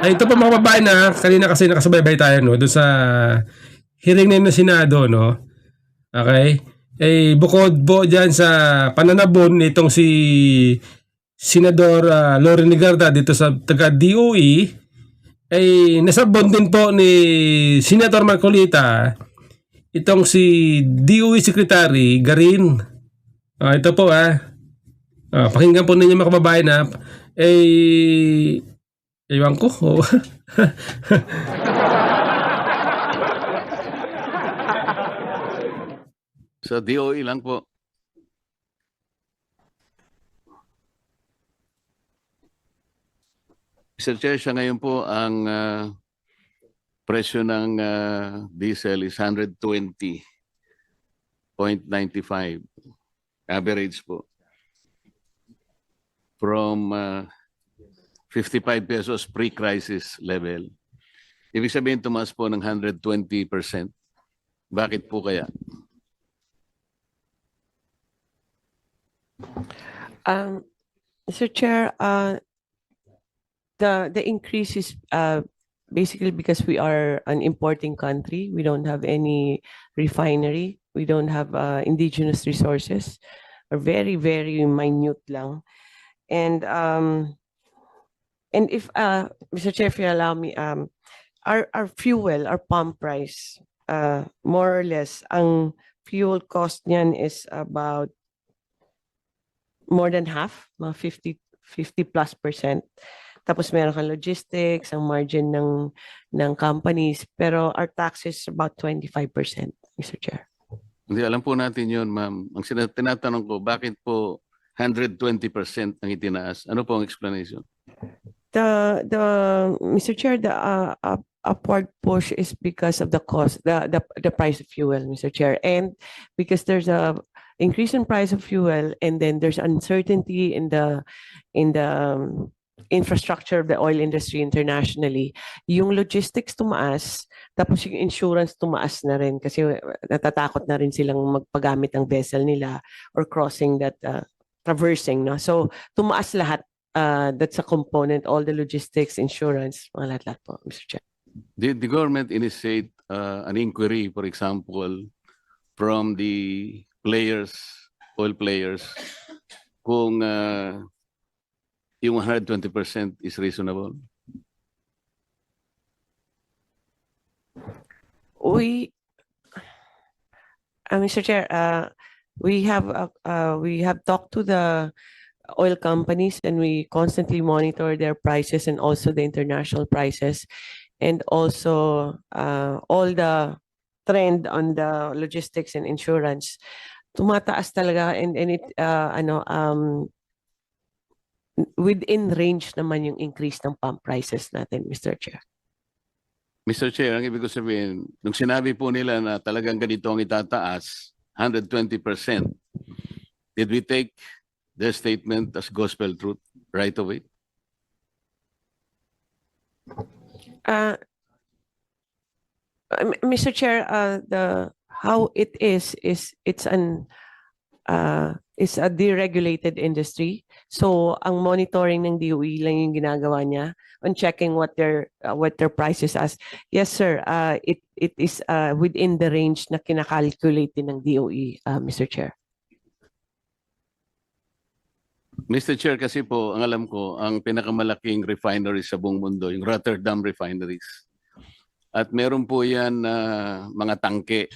Ay, ito po mga kababayan na kanina kasi nakasubaybay tayo no doon sa hearing na yun ng Senado no. Okay? Eh bukod po diyan sa pananabon nitong si Senador Loren Legarda dito sa taga DOE ay nasabon din po ni Senator Marcolita itong si DOE Secretary Garin. Ito po pakinggan po ninyo mga kababayan na eh ewan ko. Sa DOE lang po. Mr. Chair, siya ngayon po ang presyo ng diesel is 120.95 average po. From 55 pesos pre-crisis level. Ibig sabihin tumaas po ng 120%. Bakit po kaya? Mr. Chair, the increase is basically because we are an importing country. We don't have any refinery. We don't have indigenous resources, or very, very minute lang. And if Mr. Chair, if you allow me, our fuel, our pump price, more or less, ang fuel cost niyan is about more than half, mga 50+%. Tapos meron kang logistics, ang margin ng companies, pero our tax is about 25%, Mr. Chair. Hindi, alam po natin yun, ma'am. Ang tinatanong ko, bakit po 120% ang itinaas? Ano po ang explanation? Mr. Chair, the upward push is because of the cost, the price of fuel, Mr. Chair, and because there's a increase in price of fuel, and then there's uncertainty in the infrastructure of the oil industry internationally. Yung logistics tumaas, tapos yung insurance tumaas na rin kasi natatakot na rin silang magpagamit ng vessel nila or crossing that traversing, no? So tumaas lahat. That's a component, all the logistics, insurance, mga lahat po, Mr. Chair. Did the government initiate an inquiry, for example, from the players, oil players, kung yung 120% is reasonable? Mr. Chair, we have talked to the oil companies, and we constantly monitor their prices and also the international prices, and also all the trend on the logistics and insurance. Tumataas talaga, and it within range naman yung increase ng pump prices natin, Mr. Chair. Mr. Chair, ang ibig ko sabihin, nung sinabi po nila na talagang ganito ang itataas, 120%, did we take their statement as gospel truth right away? Mr. Chair, how it is it's a deregulated industry. So ang monitoring ng DOE lang yung ginagawa niya on checking what their prices as. Yes, sir. It is within the range na kinakalculate din ng DOE, Mr. Chair. Mr. Chair, kasi po, ang alam ko, ang pinakamalaking refinery sa buong mundo, yung Rotterdam Refineries. At meron po yan mga tangke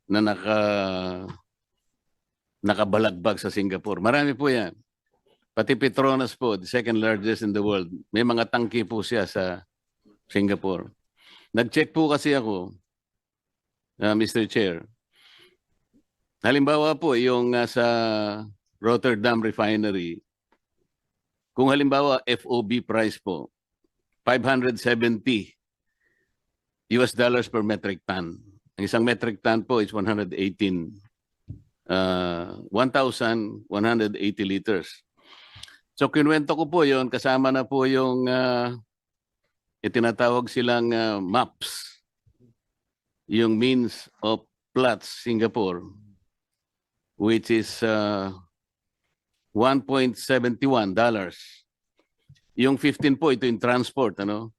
na nakabalagbag sa Singapore. Marami po yan. Pati Petronas po, the second largest in the world. May mga tangke po siya sa Singapore. Nag-check po kasi ako, Mr. Chair. Halimbawa po, yung sa Rotterdam Refinery, kung halimbawa FOB price po, $570 per metric ton. Ang isang metric ton po is 1,180 liters. So kinuwento ko po yon, kasama na po yung itinatawag silang MAPS, yung means of Platts Singapore, which is $1.71. Yung 15 po, ito yung transport, ano?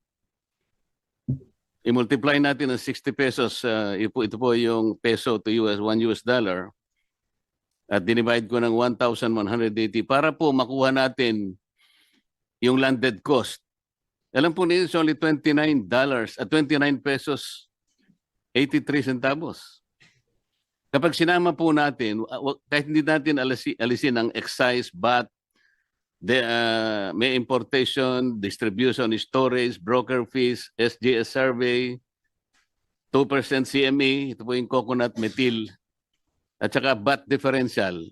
I-multiply natin ng 60 pesos, ito po yung peso to $1 at dinivide ko ng 1,180 para po makuha natin yung landed cost. Alam po niyo, it's only $29 at 29 pesos 83 centavos. Kapag sinama po natin, kahit hindi natin alisin ang excise, VAT, may importation, distribution, storage, broker fees, SGS survey, 2% CME, ito po yung coconut methyl, at saka VAT differential,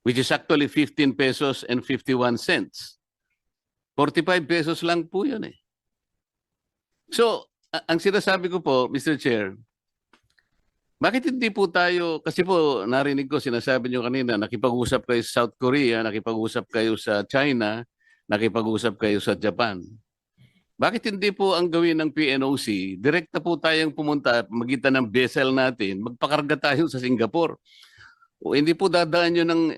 which is actually 15 pesos and 51 cents. 45 pesos lang po yun eh. So, ang sinasabi ko po, Mr. Chair, bakit hindi po tayo, kasi po narinig ko, sinasabi nyo kanina, nakipag-usap kayo sa South Korea, nakipag-usap kayo sa China, nakipag-usap kayo sa Japan. Bakit hindi po ang gawin ng PNOC, direkta po tayong pumunta, magitan ng vessel natin, magpakarga tayo sa Singapore. O hindi po dadaan yun ng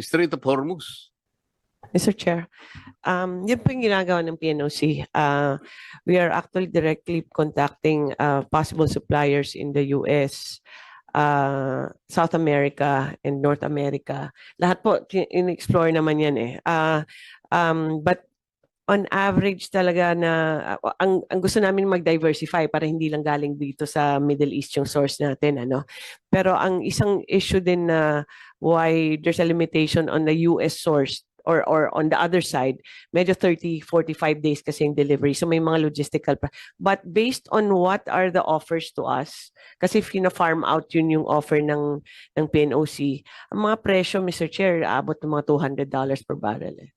Strait of Hormuz. Mr. Chair, yun po yung ginagawa ng PNOC. We are actually directly contacting possible suppliers in the US, South America, and North America. Lahat po, in-explore naman yan eh. But on average talaga na ang gusto namin mag-diversify para hindi lang galing dito sa Middle East yung source natin, ano. Pero ang isang issue din na why there's a limitation on the US source or on the other side, medyo 30-45 days kasi yung delivery. So may mga logistical but based on what are the offers to us, kasi if farm out yun yung offer ng PNOC, ang mga presyo, Mr. Chair, abot ng mga $200 per barrel eh.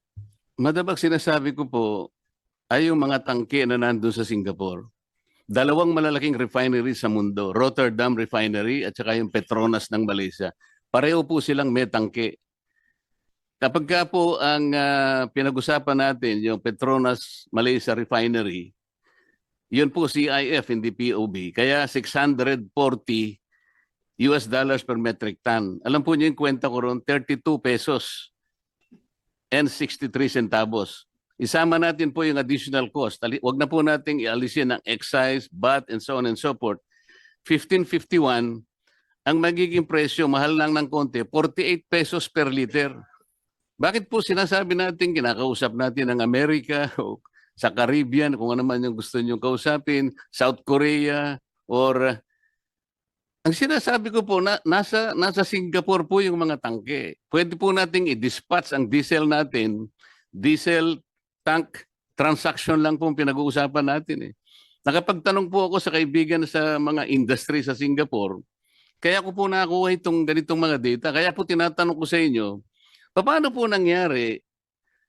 Madabag sinasabi ko po ay yung mga tangke na nandun sa Singapore. Dalawang malalaking refinery sa mundo, Rotterdam Refinery at saka yung Petronas ng Malaysia. Pareho po silang may tangke. Kapag ka po ang pinag-usapan natin, yung Petronas Malaysia Refinery, yun po CIF, hindi POB. Kaya $640 per metric ton. Alam po niyo yung kwenta ko ron, 32 pesos and 63 centavos. Isama natin po yung additional cost. Huwag na po nating ialisin ang excise, VAT, and so on and so forth. 15.51, ang magiging presyo, mahal lang ng konti, 48 pesos per liter. Bakit po sinasabi natin, kinakausap natin ang Amerika o sa Caribbean, kung ano man yung gusto nyo kausapin, South Korea, or ang sinasabi ko po, nasa Singapore po yung mga tangke. Pwede po nating i-dispatch ang diesel natin. Diesel tank transaction lang po pinag-uusapan natin eh. Nakapagtanong po ako sa kaibigan sa mga industry sa Singapore. Kaya ko po nakakuha itong ganitong mga data. Kaya po tinatanong ko sa inyo, paano po nangyari?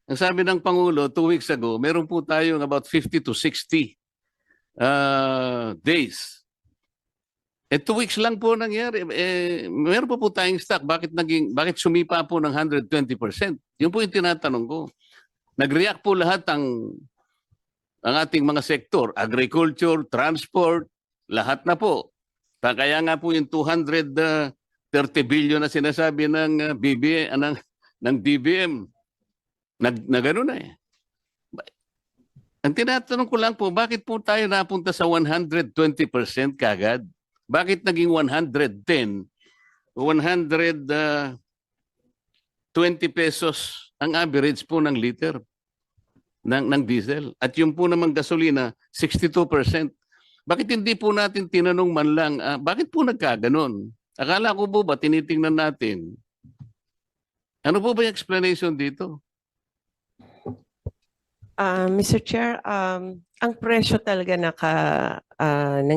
Ang sabi ng Pangulo 2 weeks ago, meron po tayong about 50 to 60 days. 2 weeks lang po nangyari. Meron po tayong stock. Bakit sumipa po ng 120%? Yun po yung tinatanong ko. Nag-react po lahat ang ating mga sektor. Agriculture, transport, lahat na po. Kaya nga po yung 230 billion na sinasabi ng DBM. Na gano'n na eh. Ang tinatanong ko lang po, bakit po tayo napunta sa 120% kagad? Bakit naging 110, 120 pesos ang average po ng liter ng diesel? At yung po namang gasolina, 62%. Bakit hindi po natin tinanong man lang, bakit po nagkaganon? Akala ko po ba tinitingnan natin? Ano po ba yung explanation dito? Mr. Chair, ang presyo talaga ng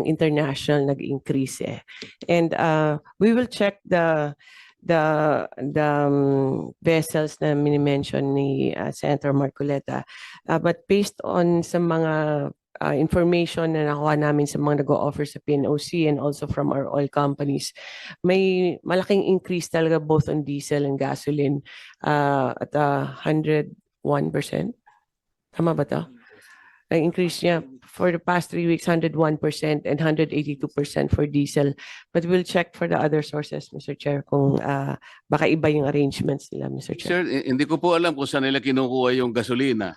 international nag-increase eh. And we will check the vessels na mini-mention ni Senator Marcoleta. But based on sa mga information na nakuha namin sa mga nag-o-offer sa PNOC and also from our oil companies, may malaking increase talaga both on diesel and gasoline at 101%. Tama ba to? Ang increase niya for the past 3 weeks, 101% and 182% for diesel. But we'll check for the other sources, Mr. Chair, kung baka iba yung arrangements nila, Mr. Chair. Sir, hindi ko po alam kung saan nila kinukuha yung gasolina.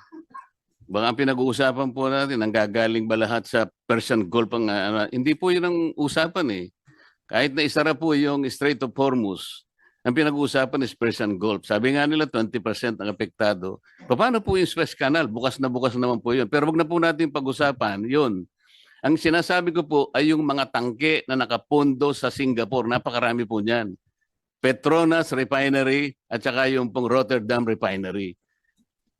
Baka ang pinag-uusapan po natin, ang gagaling ba lahat sa Persian Gulf? Hindi po yun ang usapan eh. Kahit na isara po yung Strait of Hormuz, ang pinag-uusapan is Persian Gulf. Sabi nga nila 20% ang apektado. Paano po yung Suez Canal? Bukas naman po yun. Pero wag na po natin pag-usapan yun. Ang sinasabi ko po ay yung mga tangke na nakapondo sa Singapore. Napakarami po niyan. Petronas Refinery at saka yung pong Rotterdam Refinery.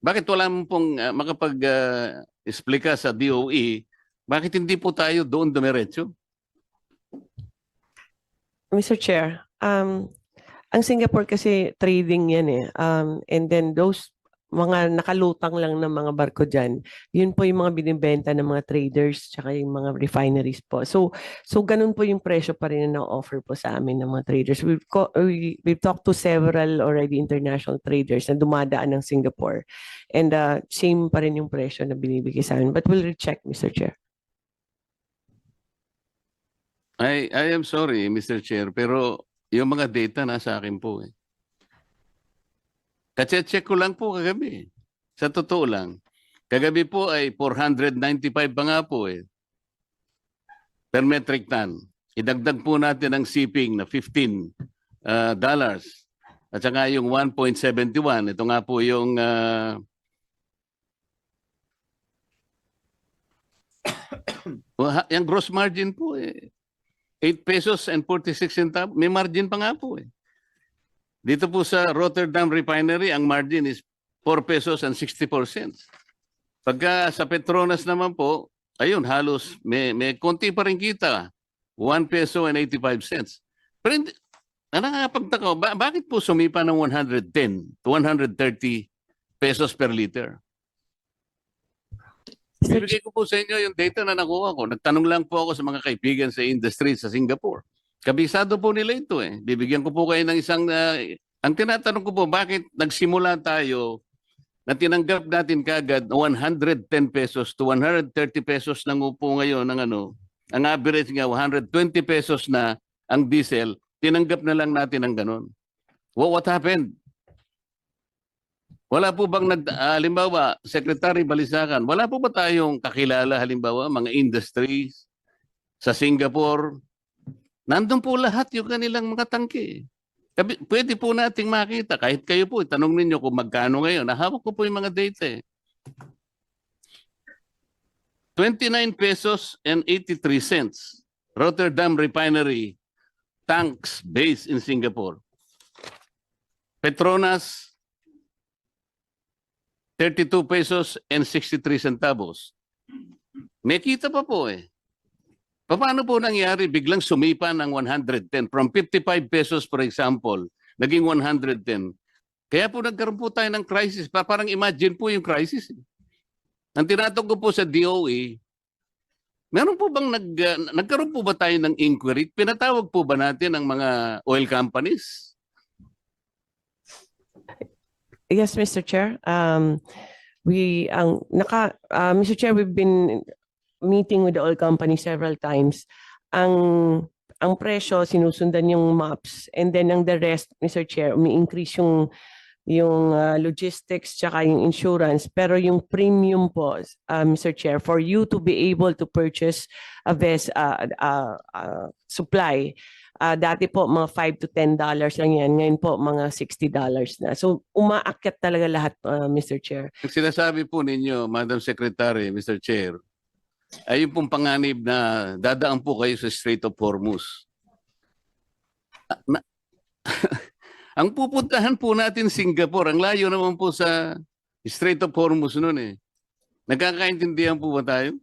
Bakit wala mo pong makapag-explika sa DOE? Bakit hindi po tayo doon dumiretso? Mr. Chair, ang Singapore kasi trading yan eh. And then those mga nakalutang lang ng mga barko dyan, yun po yung mga binibenta ng mga traders tsaka yung mga refineries po. So ganun po yung presyo pa rin na offer po sa amin ng mga traders. We've talked to several already international traders na dumadaan ng Singapore. And same pa rin yung presyo na binibigay sa amin. But we'll recheck, Mr. Chair. I am sorry, Mr. Chair, pero yung mga data nasa akin po eh. Kache-check ko lang po kagabi. Sa totoo lang. Kagabi po ay 495 pa nga po eh. Per metric ton. Idagdag po natin ang shipping na $15. At saka yung 1.71. Ito nga po yung yung gross margin po eh. 8 pesos and 46 centavos. May margin pa nga po eh. Dito po sa Rotterdam Refinery, ang margin is 4 pesos and 64 cents. Pagka sa Petronas naman po, ayun, halos may konti pa rin kita. 1 peso and 85 cents. Pero nakakapagtaka, bakit po sumipa ng 110 to 130 pesos per liter? Bibigay ko po sa inyo yung data na nakuha ko. Nagtanong lang po ako sa mga kaibigan sa industry sa Singapore. Kabisado po nila ito eh. Bibigyan ko po kayo ng isang... ang tinatanong ko po, bakit nagsimula tayo na tinanggap natin kagad 110 pesos to 130 pesos lang po ngayon ng ang average nga 120 pesos na ang diesel, tinanggap na lang natin ang ganun. What happened? Wala po bang halimbawa, Secretary Balisacan, wala po ba tayong kakilala halimbawa mga industries sa Singapore? Nandun po lahat yung kanilang mga tangke. Pwede po nating makita, kahit kayo po, tanong ninyo kung magkano ngayon. Nahawak ko po yung mga data eh. 29 pesos and 83 cents. Rotterdam Refinery tanks based in Singapore. Petronas, 32 pesos and 63 centavos. May kita pa po eh. Paano po nangyari biglang sumipa ng 110? From 55 pesos, for example, naging 110. Kaya po nagkaroon po tayo ng crisis. Parang imagine po yung crisis. Ang tinatanong ko po sa DOE, meron po bang nagkaroon po ba tayo ng inquiry? Pinatawag po ba natin ang mga oil companies? Yes, Mr. Chair. Mr. Chair, we've been meeting with the oil company several times. Ang presyo, sinusundan yung maps. And then ang the rest, Mr. Chair, umi-increase yung logistics tsaka yung insurance. Pero yung premium po, Mr. Chair, for you to be able to purchase a supply, dati po mga $5 to $10 lang yan. Ngayon po mga $60 na. So umaakyat talaga lahat, Mr. Chair. Ang sinasabi po ninyo, Madam Secretary, Mr. Chair, ay yung pong panganib na dadaan po kayo sa Strait of Hormuz. Ang pupuntahan po natin Singapore, ang layo naman po sa Strait of Hormuz noon eh. Nagkakaintindihan po ba tayo?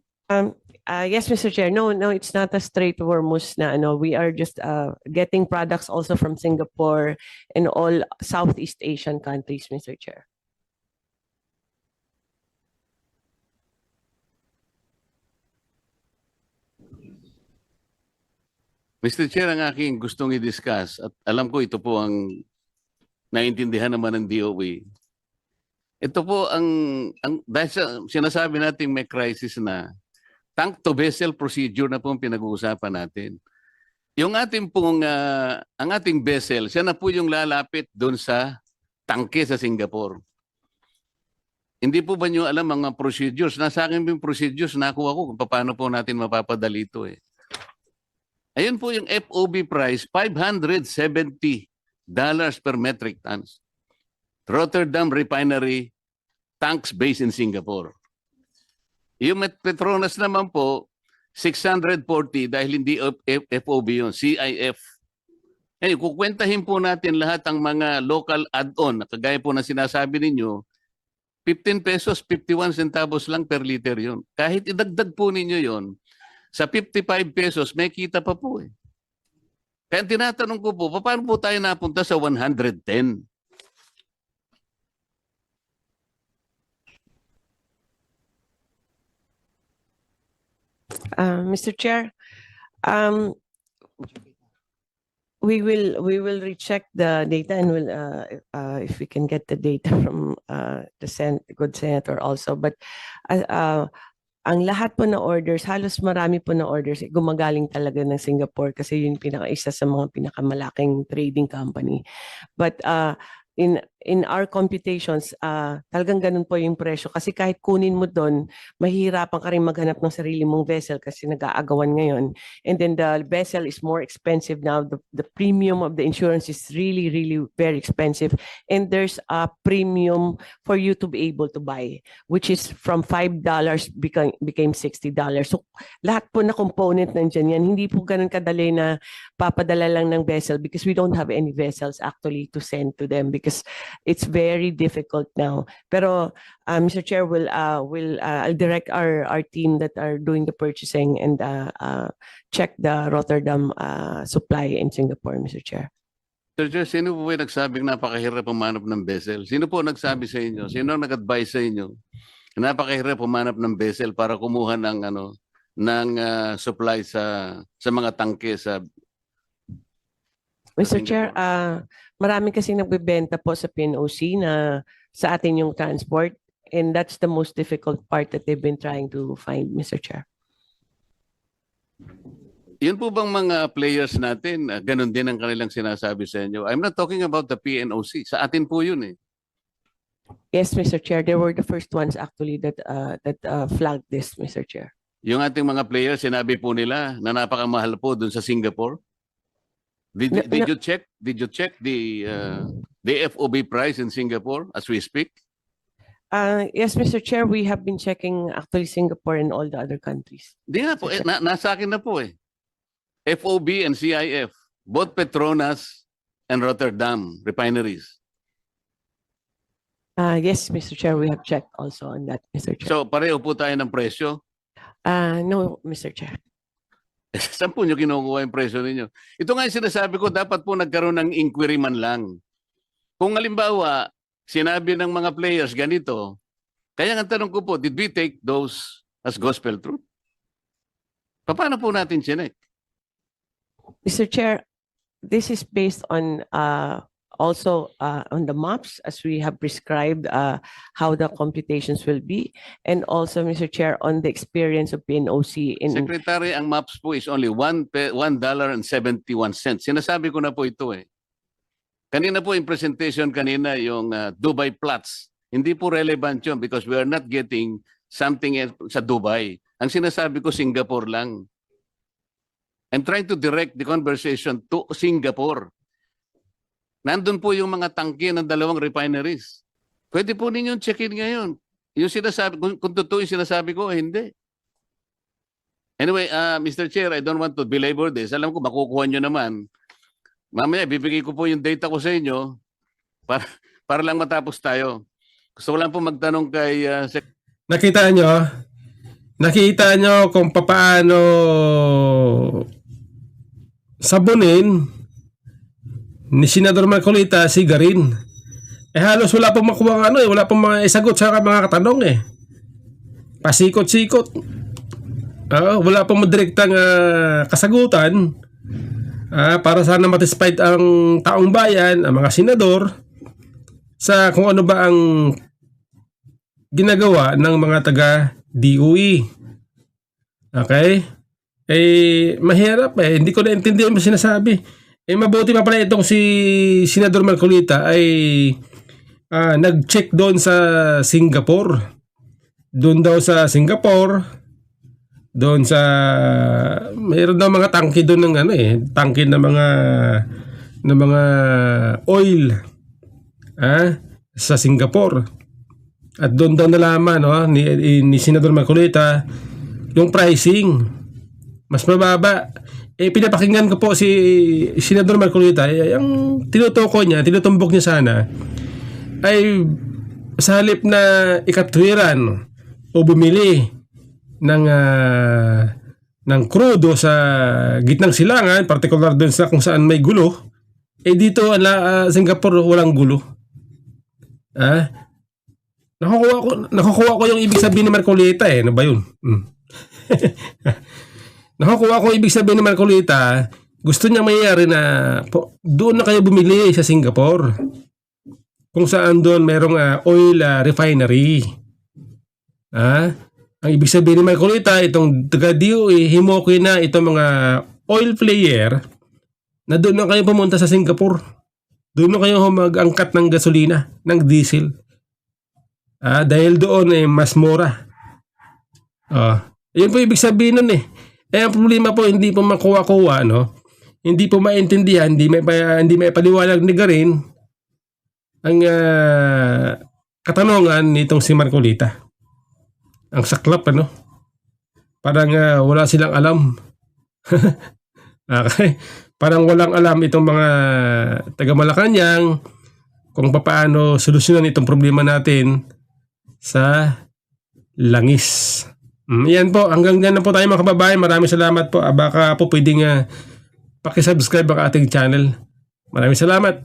Yes, Mr. Chair. No, it's not a Strait of Hormuz na we are just getting products also from Singapore and all Southeast Asian countries, Mr. Chair. Mr. Chair, ang aking gustong i-discuss, at alam ko ito po ang naintindihan naman ng DOE. Ito po dahil sinasabi natin may crisis na, tank to vessel procedure na po ang pinag-uusapan natin. Yung ating pong, ang ating vessel, siya na po yung lalapit doon sa tangke sa Singapore. Hindi po ba nyo alam mga procedures? Nasa akin yung procedures, nakuha ko kung paano po natin mapapadali ito eh. Ayun po yung FOB price, $570 per metric tons. Rotterdam Refinery, tanks based in Singapore. Yung Petronas naman po, 640 dahil hindi FOB yun, CIF. Ngayon, kukwentahin po natin lahat ang mga local add-on, kagaya po na sinasabi ninyo, 15 pesos, 51 centavos lang per liter yun. Kahit idagdag po ninyo yun, sa 55 pesos, may kita pa po eh. Kaya tinatanong ko po, paano po tayo napunta sa 110? Mr. Chair, we will recheck the data and will if we can get the data from the good senator also. But ang lahat po na orders, halos marami po na orders, gumagaling talaga ng Singapore kasi yun isa sa mga pinakamalaking trading company. But in our computations, talagang ganun po yung presyo. Kasi kahit kunin mo doon, mahihirapan ka rin maghanap ng sarili mong vessel kasi nag-aagawan ngayon. And then the vessel is more expensive now. The premium of the insurance is really, really very expensive. And there's a premium for you to be able to buy, which is from $5 became $60. So lahat po na component nandiyan yan. Hindi po ganun kadali na papadala lang ng vessel because we don't have any vessels actually to send to them because it's very difficult now. Pero Mr. Chair, I'll direct our team that are doing the purchasing and check the Rotterdam supply in Singapore, Mr. Chair. Sir Chair, sino po yung nagsabing napakahirap pumanap ng vessel? Sino po nagsabi sa inyo? Sino ang nag-advise sa inyo? Napakahirap pumanap ng vessel para kumuha ng supply sa mga tangke sa Mr. Chair, marami kasi nagbebenta po sa PNOC na sa atin yung transport and that's the most difficult part that they've been trying to find, Mr. Chair. Yun po bang mga players natin, ganun din ang kanilang sinasabi sa inyo? I'm not talking about the PNOC. Sa atin po yun eh. Yes, Mr. Chair. They were the first ones actually that flagged this, Mr. Chair. Yung ating mga players, sinabi po nila na napakamahal po dun sa Singapore. Did you check the FOB price in Singapore as we speak? Yes, Mr. Chair, we have been checking actually Singapore and all the other countries. Di nga po, nasa akin na po eh. FOB and CIF, both Petronas and Rotterdam refineries. Yes, Mr. Chair, we have checked also on that, Mr. Chair. So pareho po tayo ng presyo. No, Mr. Chair. Saan po nyo kinukuha yung presyo ninyo? Ito nga yung sinasabi ko, dapat po nagkaroon ng inquiry man lang. Kung halimbawa, sinabi ng mga players ganito, kaya ang tanong ko po, did we take those as gospel truth? Paano po natin sinek? Mr. Chair, this is based on also on the maps as we have prescribed how the computations will be, and also, Mr. Chair, on the experience of PNOC in... Secretary, ang maps po is only $1.71. Sinasabi ko na po ito eh. Kanina po yung presentation kanina, yung Dubai plots. Hindi po relevant yun because we are not getting something else sa Dubai. Ang sinasabi ko, Singapore lang. I'm trying to direct the conversation to Singapore. Nandun po yung mga tangke ng dalawang refineries. Pwede po ninyong check-in ngayon. Yung sinasabi, kung totoo yung sinasabi ko, hindi. Anyway, Mr. Chair, I don't want to belabor this. Alam ko, makukuha nyo naman. Mamaya, bibigay ko po yung data ko sa inyo para lang matapos tayo. Gusto ko lang po magtanong kay... Nakita nyo kung paano sabunin ni Senador Marcolita si Garin. Halos wala pong makuha wala pong mga isagot sa mga katanong eh. Pasikot-sikot. Wala pong madirektang kasagutan para sana matisfied ang taong bayan, ang mga senador sa kung ano ba ang ginagawa ng mga taga DOE. Okay? Mahirap hindi ko naintindihan mo sinasabi. Mabuti pa pala itong si Senador Marcolita ay nag-check doon sa Singapore. Doon daw sa Singapore, doon sa mayroon daw mga tangke doon ng tangke ng mga oil sa Singapore. At doon daw nalaman ni Senador Marcolita yung pricing mas mababa. Pinapakinggan ko po si Senador Marcolita, ang tinutumbok niya sana ay sa halip na ikatwiran o bumili ng krudo sa gitnang silangan, partikular doon sa kung saan may gulo, dito Singapore walang gulo. Nakukuha ko yung ibig sabihin ni Marcolita ano ba yun? Nakukuha ko ibig sabihin ni Marcolita, gusto niya mayayari na doon na kayo bumili sa Singapore. Kung saan doon merong oil refinery. Ang ibig sabihin ni Marcolita, itong taga-DOE, himoki na itong mga oil player na doon na kayo pumunta sa Singapore. Doon na kayo mag-angkat ng gasolina, ng diesel. Dahil doon mas mura. Yun po ibig sabihin nun ang problema po, hindi po makuha-kuha, hindi po maintindihan, hindi may paliwanag ni Garin ang katanungan nitong si Marcolita. Ang saklap, parang wala silang alam. Okay? Parang walang alam itong mga taga-Malacanang kung paano solusyonan itong problema natin sa langis. Yan po, hanggang dyan na po tayo mga kababayan. Maraming salamat po. Baka po pwedeng pakisubscribe ang ating channel. Maraming salamat.